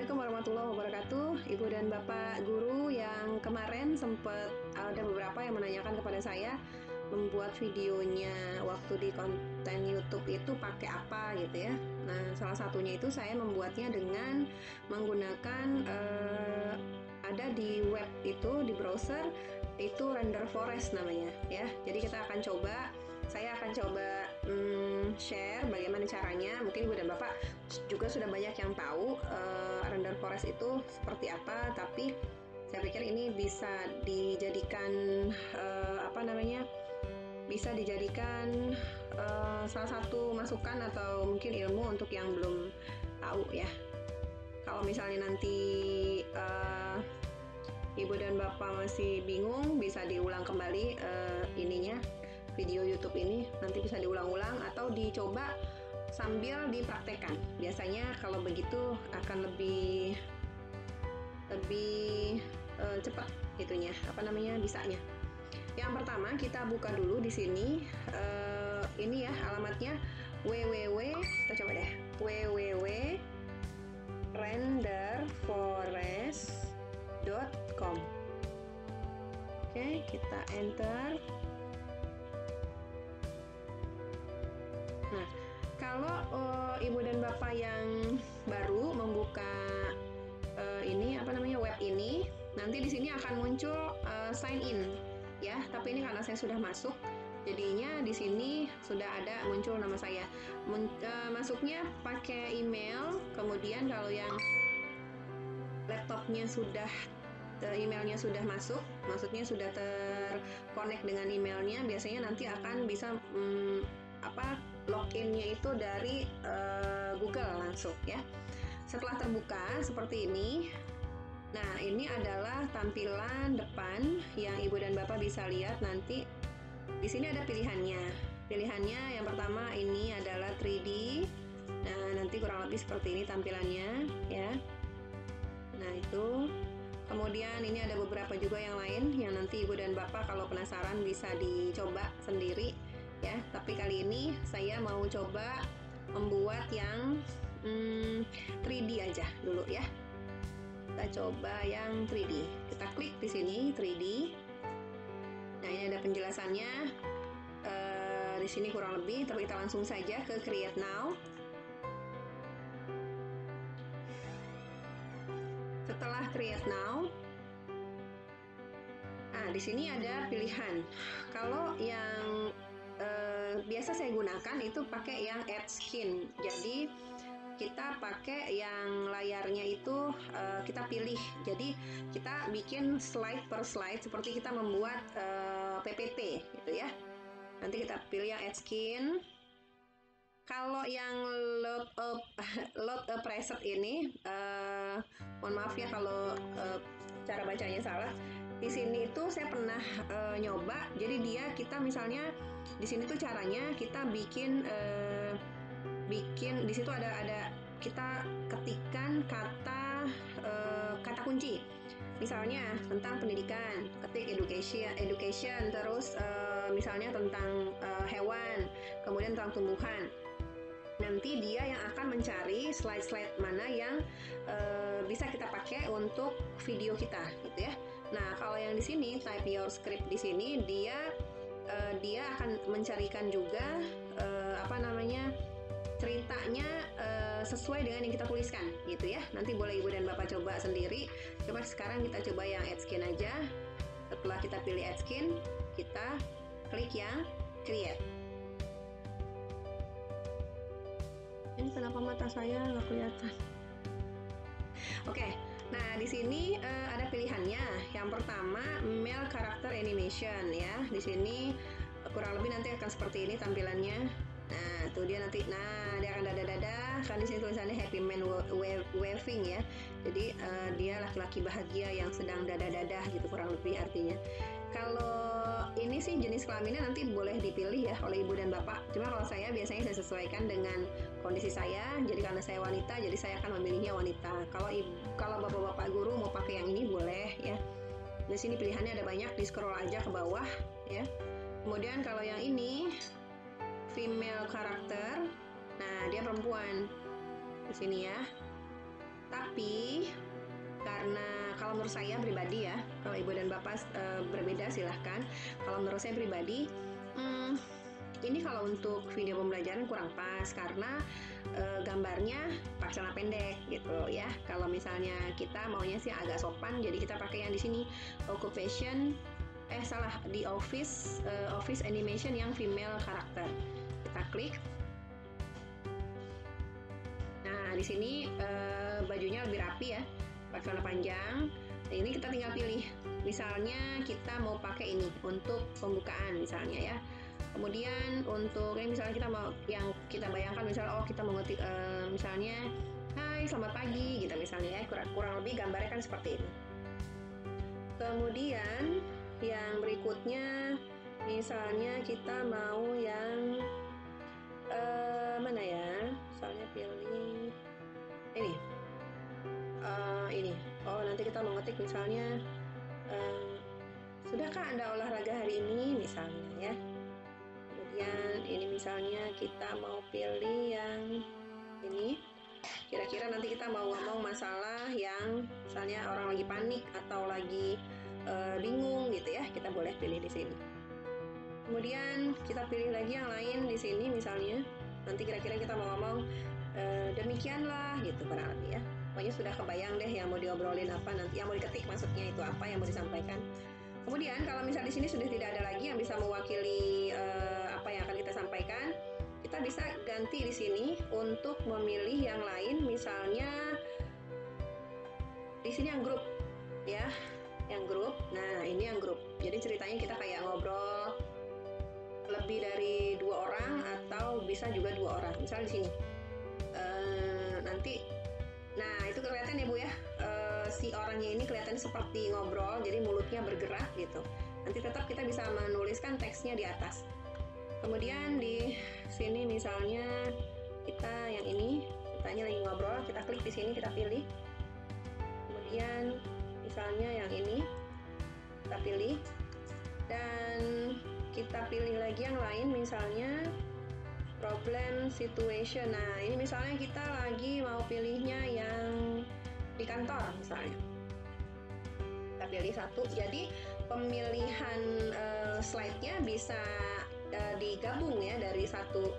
Assalamualaikum warahmatullahi wabarakatuh. Ibu dan Bapak guru yang kemarin sempat ada beberapa yang menanyakan kepada saya membuat videonya waktu di konten YouTube itu pakai apa gitu ya. Nah, salah satunya itu saya membuatnya dengan menggunakan ada di web itu di browser itu Render Forest namanya ya. Jadi saya akan coba share bagaimana caranya. Mungkin Ibu dan Bapak juga sudah banyak yang tahu Render Forest itu seperti apa, tapi saya pikir ini bisa dijadikan bisa dijadikan salah satu masukan atau mungkin ilmu untuk yang belum tahu ya. Kalau misalnya nanti Ibu dan Bapak masih bingung, bisa diulang kembali video YouTube ini, nanti bisa diulang-ulang atau dicoba sambil dipraktekkan. Biasanya kalau begitu akan lebih cepat bisanya. Yang pertama kita buka dulu di sini, ini ya alamatnya kita coba deh, www.renderforest.com. Oke, kita enter. Nah, kalau Ibu dan Bapak yang baru membuka web ini, nanti di sini akan muncul sign in ya. Tapi ini karena saya sudah masuk, jadinya di sini sudah ada muncul nama saya. Masuknya pakai email, kemudian kalau yang laptopnya sudah emailnya sudah masuk, maksudnya sudah terkonek dengan emailnya, biasanya nanti akan bisa loginnya itu dari Google langsung ya. Setelah terbuka seperti ini, nah ini adalah tampilan depan yang Ibu dan Bapak bisa lihat nanti. Di sini ada pilihannya. Pilihannya yang pertama ini adalah 3D. Nah nanti kurang lebih seperti ini tampilannya ya. Nah itu. Kemudian ini ada beberapa juga yang lain yang nanti Ibu dan Bapak kalau penasaran bisa dicoba sendiri ya. Tapi kali ini saya mau coba membuat yang 3D aja dulu ya. Kita coba yang 3D. Kita klik di sini 3D. Nah ini ada penjelasannya. Di sini kurang lebih, tapi kita langsung saja ke Create Now. Setelah Create Now, nah di sini ada pilihan. Kalau yang biasa saya gunakan itu pakai yang Add Skin. Jadi kita pakai yang layarnya itu kita pilih. Jadi kita bikin slide per slide seperti kita membuat PPT gitu ya. Nanti kita pilih yang Add Skin. Kalau yang load a preset ini, mohon maaf ya kalau cara bacanya salah. Di sini itu saya pernah nyoba. Jadi kita misalnya di sini tuh caranya kita bikin di situ ada kita ketikkan kata kunci. Misalnya tentang pendidikan, ketik education, terus misalnya tentang hewan, kemudian tentang tumbuhan. Nanti dia yang akan mencari slide-slide mana yang bisa kita pakai untuk video kita, gitu ya. Nah, kalau yang di sini type your script di sini dia akan mencarikan juga ceritanya sesuai dengan yang kita tuliskan, gitu ya. Nanti boleh Ibu dan Bapak coba sendiri. Coba sekarang kita coba yang Add Skin aja. Setelah kita pilih Add Skin, kita klik yang Create. Ini kenapa mata saya nggak kelihatan? Oke, nah di sini ada pilihannya. Yang pertama Male Character Animation ya. Di sini kurang lebih nanti akan seperti ini tampilannya. Nah, tuh dia nanti. Nah, dia akan dada-dada. Kan di sini tulisannya Happy Man Waving ya. Jadi dia laki-laki bahagia yang sedang dada-dada gitu kurang lebih artinya. Kalau ini sih jenis kelaminnya nanti boleh dipilih ya oleh Ibu dan Bapak. Cuma kalau saya biasanya saya sesuaikan dengan kondisi saya. Jadi karena saya wanita, jadi saya akan memilihnya wanita. Kalau Bapak-bapak guru mau pakai yang ini boleh ya. Di sini pilihannya ada banyak, di scroll aja ke bawah ya. Kemudian kalau yang ini female karakter, nah dia perempuan di sini ya. Tapi karena kalau menurut saya pribadi ya, kalau ibu dan bapak berbeda silahkan. Kalau menurut saya pribadi, ini kalau untuk video pembelajaran kurang pas karena gambarnya pakai celana pendek gitu ya. Kalau misalnya kita maunya sih agak sopan, jadi kita pakai yang di sini occupation, di office animation yang female karakter. Kita klik. Nah di sini bajunya lebih rapi ya, pakai celana panjang. Nah, ini kita tinggal pilih. Misalnya kita mau pakai ini untuk pembukaan misalnya ya. Kemudian untuk ini misalnya kita mau yang kita bayangkan misalnya kita mau ngetik misalnya hai selamat pagi gitu misalnya ya, kurang lebih gambarnya kan seperti ini. Kemudian yang berikutnya misalnya kita mau yang mana ya, misalnya pilih ini nanti kita mau ngetik misalnya sudahkah Anda olahraga hari ini misalnya ya. Kemudian ini misalnya kita mau pilih yang ini, kira-kira nanti kita mau ngomong masalah yang misalnya orang lagi panik atau lagi bingung gitu ya, kita boleh pilih di sini. Kemudian kita pilih lagi yang lain di sini misalnya, nanti kira-kira kita mau ngomong demikianlah gitu kurang lebih ya. Pokoknya sudah kebayang deh yang mau diobrolin apa, nanti yang mau diketik maksudnya itu apa yang mau disampaikan. Kemudian kalau misalnya di sini sudah tidak ada lagi yang bisa mewakili apa yang akan kita sampaikan, kita bisa ganti di sini untuk memilih yang lain, misalnya di sini yang grup ya, yang grup. Nah ini yang grup. Jadi ceritanya kita kayak ngobrol lebih dari 2 orang atau bisa juga 2 orang. Misalnya di sini nanti, nah itu kelihatan ya Bu ya, si orangnya ini kelihatan seperti ngobrol, jadi mulutnya bergerak gitu. Nanti tetap kita bisa menuliskan teksnya di atas. Kemudian di sini misalnya kita yang ini, kitanya lagi ngobrol, kita klik di sini, kita pilih. Kemudian misalnya yang ini kita pilih, dan kita pilih lagi yang lain misalnya problem situation. Nah ini misalnya kita lagi mau pilihnya yang di kantor misalnya, kita pilih satu. Jadi pemilihan slide-nya bisa digabung ya dari satu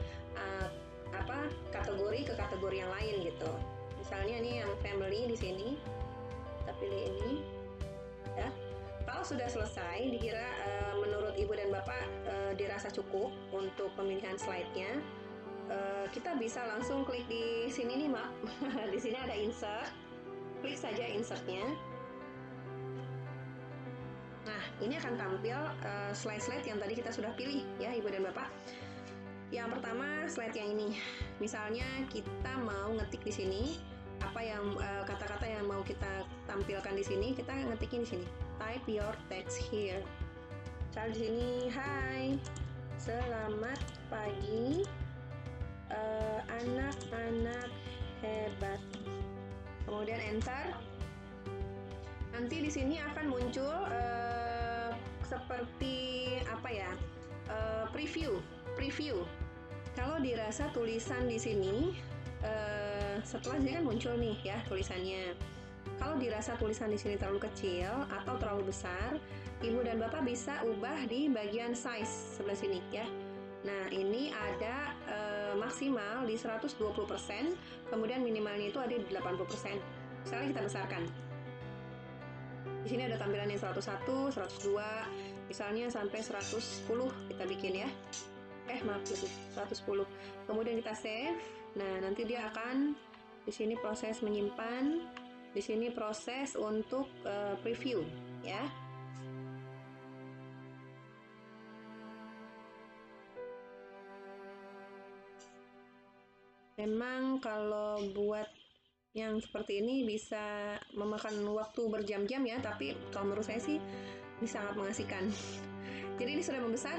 kategori ke kategori yang lain gitu. Misalnya ini yang family di sini, kita pilih ini ya. Kalau sudah selesai, dikira menurut ibu dan bapak dirasa cukup untuk pemilihan slide-nya, kita bisa langsung klik di sini nih, maaf. Di sini ada insert, klik saja insert-nya. Nah, ini akan tampil slide-slide yang tadi kita sudah pilih ya, ibu dan bapak. Yang pertama slide yang ini, misalnya kita mau ngetik di sini apa yang kata-kata yang mau kita tampilkan di sini, kita ngetikin di sini. Type your text here. Misalnya di sini, hai, selamat pagi, anak-anak hebat. Kemudian enter. Nanti di sini akan muncul seperti apa ya? Preview. Kalau dirasa tulisan di sini setelah ini kan muncul nih ya tulisannya. Kalau dirasa tulisan di sini terlalu kecil atau terlalu besar, ibu dan bapak bisa ubah di bagian size sebelah sini ya. Nah ini ada maksimal di 120%, kemudian minimalnya itu ada di 80%. Misalnya kita besarkan. Di sini ada tampilannya 101, 102, misalnya sampai 110 kita bikin ya. Maaf, 110. Kemudian kita save. Nah, nanti dia akan di sini proses menyimpan, di sini proses untuk preview ya. Memang kalau buat yang seperti ini bisa memakan waktu berjam-jam ya, tapi kalau menurut saya sih ini sangat mengasihkan. Jadi ini sudah membesar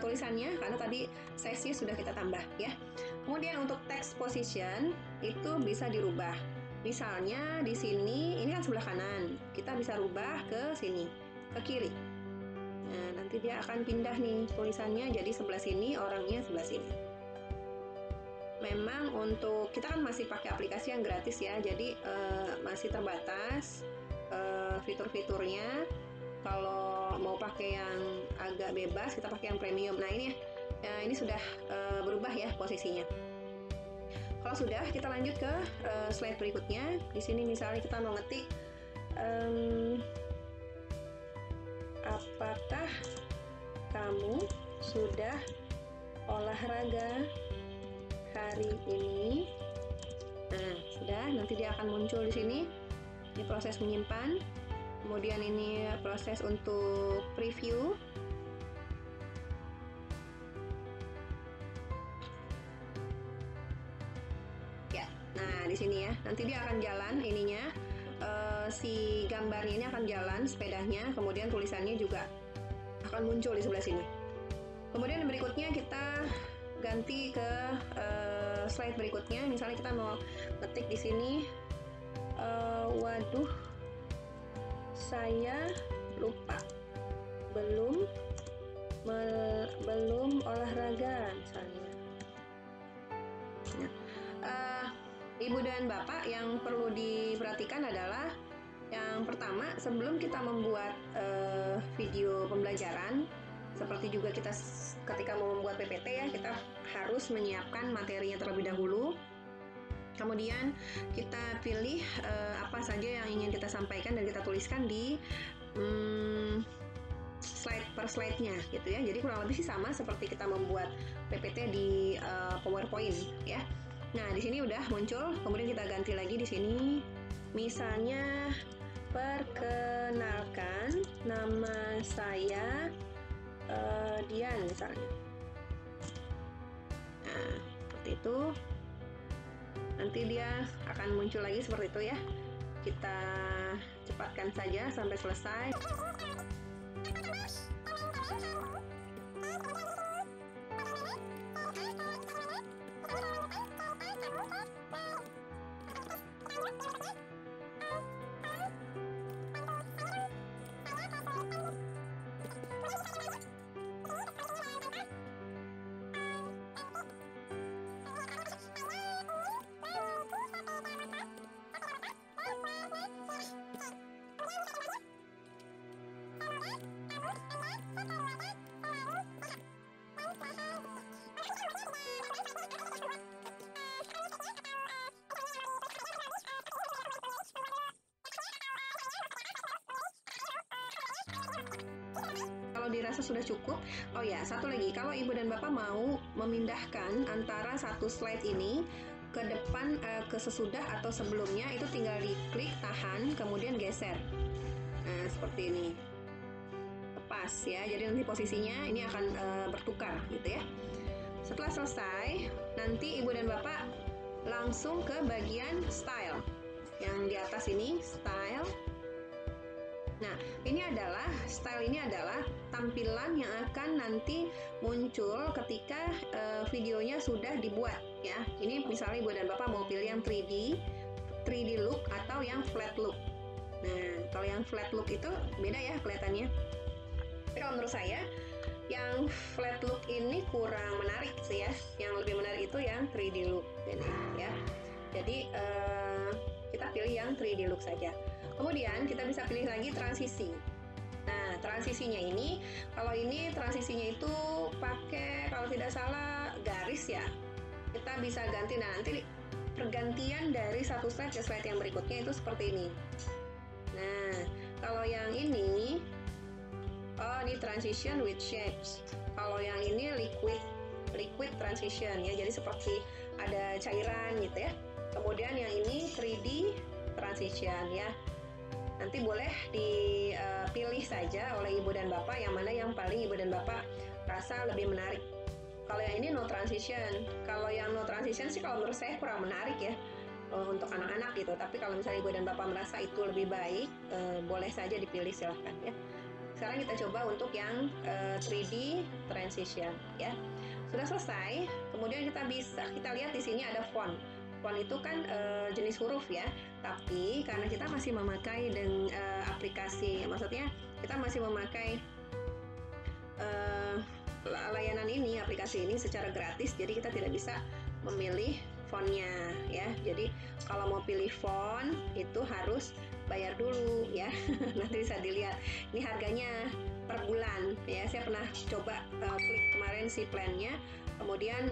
tulisannya karena tadi size-nya sudah kita tambah ya. Kemudian untuk text position itu bisa dirubah. Misalnya di sini ini kan sebelah kanan, kita bisa rubah ke sini, ke kiri. Nah, nanti dia akan pindah nih tulisannya jadi sebelah sini, orangnya sebelah sini. memang untuk kita kan masih pakai aplikasi yang gratis ya, jadi masih terbatas fitur-fiturnya. Kalau mau pakai yang agak bebas, kita pakai yang premium. Nah ini sudah berubah ya posisinya. Kalau sudah, kita lanjut ke slide berikutnya. Di sini misalnya kita mau ngetik apakah kamu sudah olahraga hari ini? Nah, sudah, nanti dia akan muncul di sini. Ini proses menyimpan. Kemudian ini proses untuk preview. Ya, nah di sini ya. Nanti dia akan jalan ininya. Si gambarnya ini akan jalan sepedanya, kemudian tulisannya juga akan muncul di sebelah sini. Kemudian berikutnya kita ganti ke slide berikutnya. Misalnya kita mau ketik di sini, waduh, saya lupa belum olahraga misalnya. Nah, Ibu dan Bapak yang perlu diperhatikan adalah yang pertama, sebelum kita membuat video pembelajaran, seperti juga kita ketika mau membuat PPT ya, kita harus menyiapkan materinya terlebih dahulu. Kemudian kita pilih apa saja yang ingin kita sampaikan dan kita tuliskan di slide per slide-nya gitu ya. Jadi kurang lebih sih sama seperti kita membuat PPT di PowerPoint ya. Nah, di sini udah muncul, kemudian kita ganti lagi di sini. Misalnya perkenalkan, nama saya Dian misalnya. Nah, seperti itu. Nanti dia akan muncul lagi seperti itu ya. Kita cepatkan saja sampai selesai. Kalau dirasa sudah cukup, oh ya, satu lagi, kalau Ibu dan Bapak mau memindahkan antara satu slide ini ke depan, ke sesudah atau sebelumnya, itu tinggal diklik, tahan, kemudian geser. Nah, seperti ini. Lepas ya, jadi nanti posisinya ini akan bertukar gitu ya. Setelah selesai, nanti Ibu dan Bapak langsung ke bagian style. Yang di atas ini, style. Nah, style ini adalah tampilan yang akan nanti muncul ketika videonya sudah dibuat ya. Ini misalnya Ibu dan Bapak mau pilih yang 3D look atau yang flat look. Nah, kalau yang flat look itu beda ya kelihatannya. Tapi kalau menurut saya yang flat look ini kurang menarik sih ya. Yang lebih menarik itu yang 3D look ini ya. Jadi kita pilih yang 3D look saja. Kemudian kita bisa pilih lagi transisi. Nah, transisinya ini, kalau ini transisinya itu pakai, kalau tidak salah, garis ya. Kita bisa ganti, nah nanti pergantian dari satu slide ke slide yang berikutnya itu seperti ini. Nah, kalau yang ini, oh ini transition with shapes. Kalau yang ini liquid transition ya, jadi seperti ada cairan gitu ya. Kemudian yang ini 3D transition ya. Nanti boleh dipilih saja oleh Ibu dan Bapak yang mana yang paling Ibu dan Bapak rasa lebih menarik. Kalau yang ini no transition, kalau yang no transition sih kalau menurut saya kurang menarik ya untuk anak-anak gitu. Tapi kalau misalnya Ibu dan Bapak merasa itu lebih baik, boleh saja dipilih, silahkan ya. Sekarang kita coba untuk yang 3D transition ya. Sudah selesai, kemudian kita lihat di sini ada font. Font itu kan jenis huruf ya, tapi karena kita masih memakai dengan aplikasi, maksudnya kita masih memakai layanan ini, aplikasi ini secara gratis, jadi kita tidak bisa memilih fontnya ya. Jadi kalau mau pilih font itu harus bayar dulu ya. Nanti bisa dilihat ini harganya per bulan ya. Saya pernah coba klik kemarin si plannya, kemudian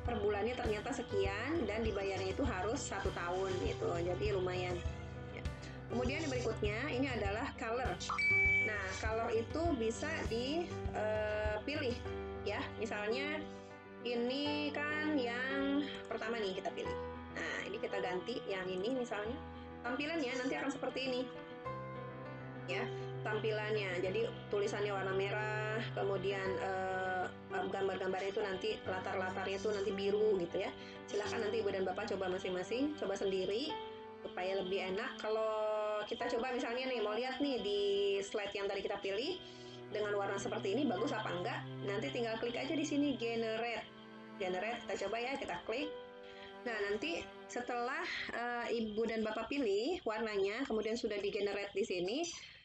per bulannya ternyata sekian dan dibayarnya itu harus 1 tahun gitu, jadi lumayan ya. Kemudian yang berikutnya ini adalah color. Nah, color itu bisa dipilih ya. Misalnya ini kan yang pertama nih kita pilih. Nah, ini kita ganti yang ini misalnya. Tampilannya nanti akan seperti ini. Ya, tampilannya. Jadi tulisannya warna merah, kemudian gambar-gambarnya itu nanti latar-latarnya itu nanti biru gitu ya. Silahkan nanti Ibu dan Bapak coba masing-masing, coba sendiri supaya lebih enak. Kalau kita coba misalnya nih, mau lihat nih di slide yang tadi kita pilih dengan warna seperti ini bagus apa enggak, nanti tinggal klik aja di sini generate. Kita coba ya, kita klik. Nah, nanti setelah Ibu dan Bapak pilih warnanya, kemudian sudah di generate di sini,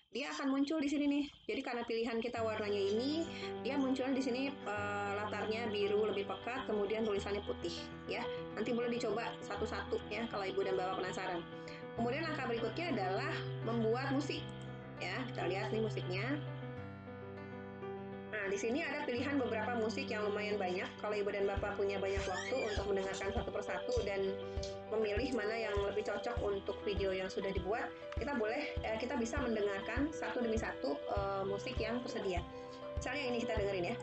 dia akan muncul di sini nih. Jadi karena pilihan kita warnanya ini, dia muncul di sini latarnya biru lebih pekat, kemudian tulisannya putih ya. Nanti boleh dicoba satu-satu ya kalau Ibu dan Bapak penasaran. Kemudian langkah berikutnya adalah membuat musik ya. Kita lihat nih musiknya. Nah, di sini ada pilihan beberapa musik yang lumayan banyak. Kalau Ibu dan Bapak punya banyak waktu untuk mendengarkan satu persatu dan memilih mana yang lebih cocok untuk video yang sudah dibuat, kita bisa mendengarkan satu demi satu musik yang tersedia. Misalnya ini kita dengerin ya.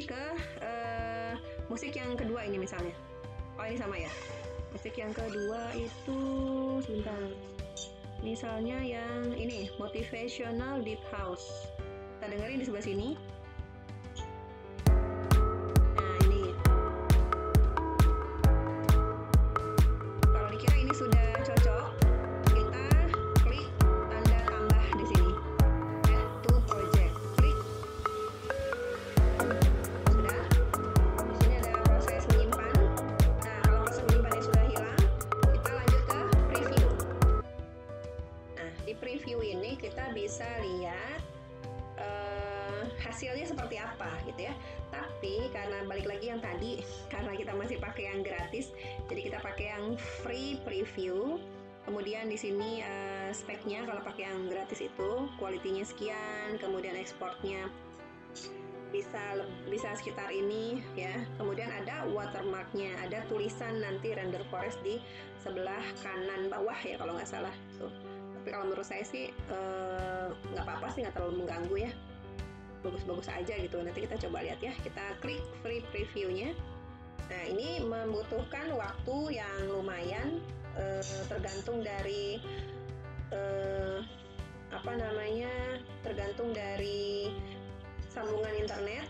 Ke musik yang kedua ini misalnya. Oh, ini sama ya. Musik yang kedua itu sebentar. Misalnya yang ini, motivational deep house. Kita dengerin di sebelah sini. Nah, ini. Kalau dikira ini sudah cocok, kita klik tanda tambah di sini. Add to project. Klik. Preview ini kita bisa lihat hasilnya seperti apa gitu ya. Tapi karena balik lagi yang tadi, karena kita masih pakai yang gratis, jadi kita pakai yang free preview. Kemudian di sini speknya kalau pakai yang gratis itu kualitinya sekian, kemudian ekspornya bisa sekitar ini ya. Kemudian ada watermarknya, ada tulisan nanti Render Forest di sebelah kanan bawah ya kalau nggak salah tuh. Tapi kalau menurut saya sih nggak apa-apa sih, nggak terlalu mengganggu ya, bagus-bagus aja gitu. Nanti kita coba lihat ya, kita klik free previewnya. Nah, ini membutuhkan waktu yang lumayan, tergantung dari tergantung dari sambungan internet,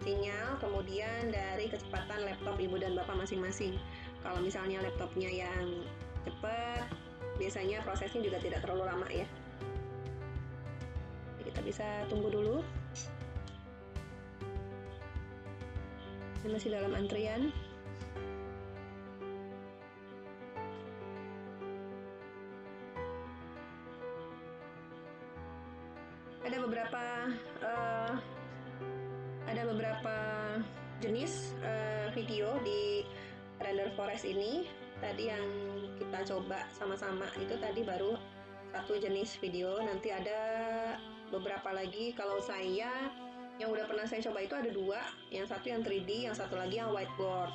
sinyal, kemudian dari kecepatan laptop Ibu dan Bapak masing-masing. Kalau misalnya laptopnya yang cepat, biasanya prosesnya juga tidak terlalu lama ya. Kita bisa tunggu dulu. Ini masih dalam antrian. Ada beberapa jenis video di Render Forest ini. Tadi yang kita coba sama-sama itu tadi baru satu jenis video. Nanti ada beberapa lagi. Kalau saya yang udah pernah saya coba itu ada dua. Yang satu yang 3D, yang satu lagi yang whiteboard.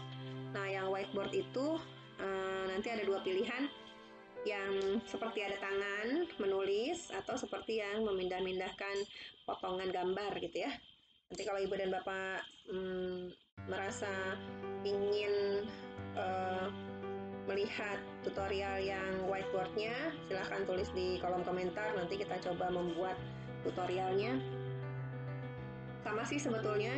Nah, yang whiteboard itu nanti ada dua pilihan, yang seperti ada tangan menulis atau seperti yang memindah-mindahkan potongan gambar gitu ya. Nanti kalau Ibu dan Bapak merasa ingin melihat tutorial yang whiteboardnya, silahkan tulis di kolom komentar, nanti kita coba membuat tutorialnya. Sama sih sebetulnya,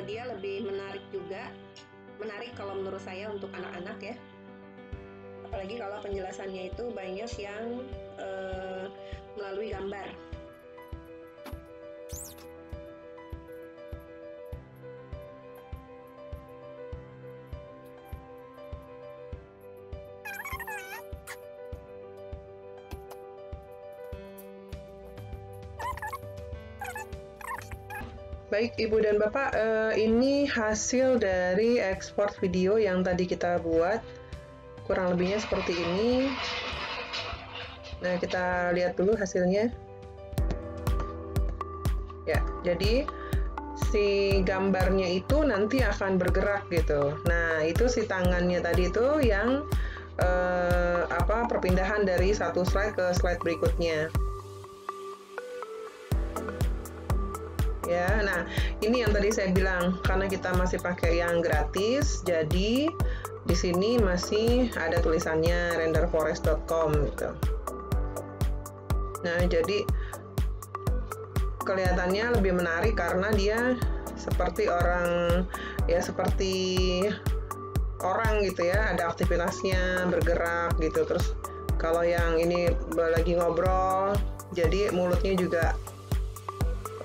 dia lebih menarik kalau menurut saya untuk anak-anak ya, apalagi kalau penjelasannya itu banyak yang melalui gambar. Baik Ibu dan Bapak, ini hasil dari ekspor video yang tadi kita buat. Kurang lebihnya seperti ini. Nah, kita lihat dulu hasilnya. Ya, jadi si gambarnya itu nanti akan bergerak gitu. Nah, itu si tangannya tadi itu yang perpindahan dari satu slide ke slide berikutnya. Ya, nah ini yang tadi saya bilang, karena kita masih pakai yang gratis, jadi di sini masih ada tulisannya renderforest.com gitu. Nah, jadi kelihatannya lebih menarik karena dia seperti orang gitu ya, ada aktivitasnya, bergerak gitu. Terus kalau yang ini lagi ngobrol, jadi mulutnya juga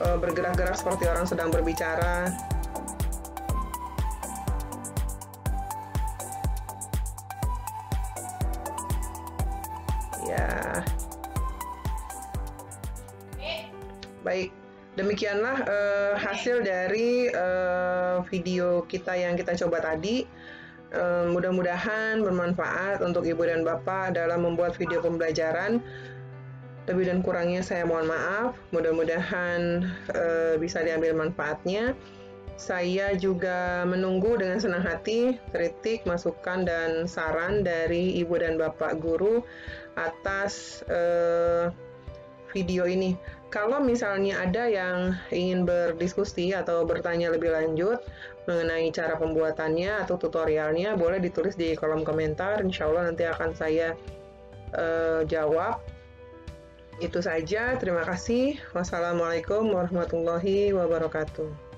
bergerak-gerak seperti orang sedang berbicara. Ya, baik, demikianlah hasil dari video kita yang kita coba tadi. Mudah-mudahan bermanfaat untuk Ibu dan Bapak dalam membuat video pembelajaran. Lebih dan kurangnya saya mohon maaf. Mudah-mudahan bisa diambil manfaatnya. Saya juga menunggu dengan senang hati kritik, masukan, dan saran dari Ibu dan Bapak guru atas video ini. Kalau misalnya ada yang ingin berdiskusi atau bertanya lebih lanjut mengenai cara pembuatannya atau tutorialnya, boleh ditulis di kolom komentar. Insya Allah nanti akan saya jawab. Itu saja, terima kasih. Wassalamualaikum warahmatullahi wabarakatuh.